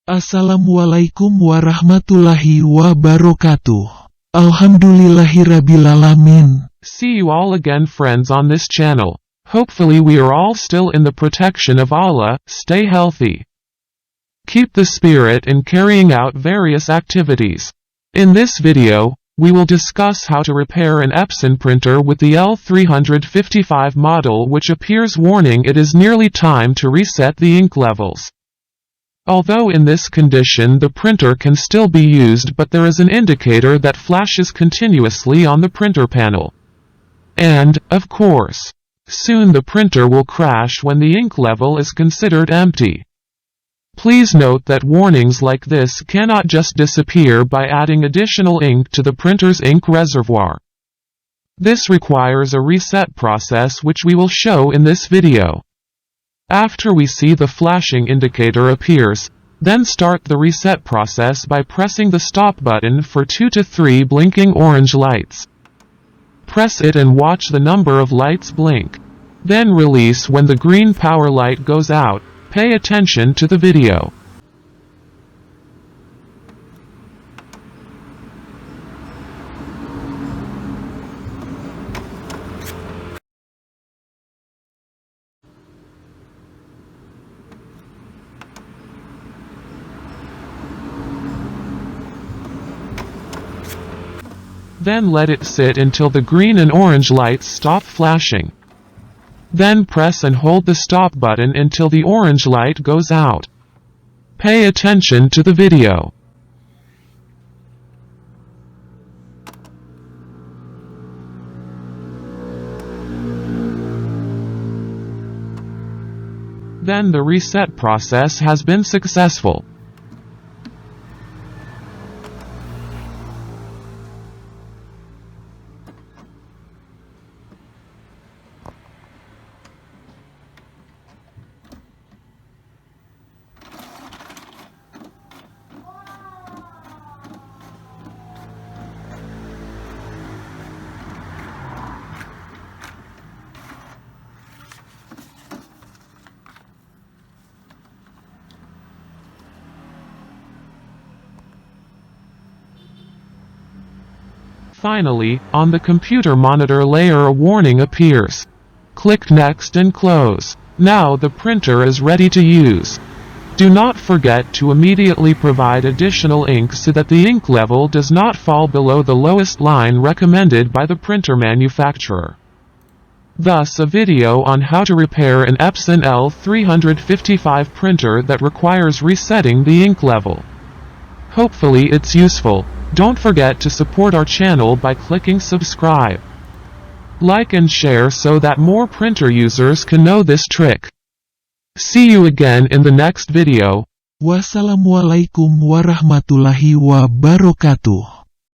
Assalamualaikum warahmatullahi wabarakatuh. Alhamdulillahirrabbilalamin. See you all again, friends, on this channel. Hopefully we are all still in the protection of Allah. Stay healthy. Keep the spirit in carrying out various activities. In this video, we will discuss how to repair an Epson printer with the L355 model, which appears warning it is nearly time to reset the ink levels. Although in this condition the printer can still be used, but there is an indicator that flashes continuously on the printer panel. And, of course, soon the printer will crash when the ink level is considered empty. Please note that warnings like this cannot just disappear by adding additional ink to the printer's ink reservoir. This requires a reset process which we will show in this video. After we see the flashing indicator appears, then start the reset process by pressing the stop button for 2 to 3 blinking orange lights. Press it and watch the number of lights blink. Then release when the green power light goes out. Pay attention to the video. Then let it sit until the green and orange lights stop flashing. Then press and hold the stop button until the orange light goes out. Pay attention to the video. Then the reset process has been successful. Finally, on the computer monitor layer a warning appears. Click Next and close. Now the printer is ready to use. Do not forget to immediately provide additional ink so that the ink level does not fall below the lowest line recommended by the printer manufacturer. Thus, a video on how to repair an Epson L355 printer that requires resetting the ink level. Hopefully it's useful. Don't forget to support our channel by clicking subscribe. Like and share so that more printer users can know this trick. See you again in the next video. Wassalamualaikum warahmatullahi wabarakatuh.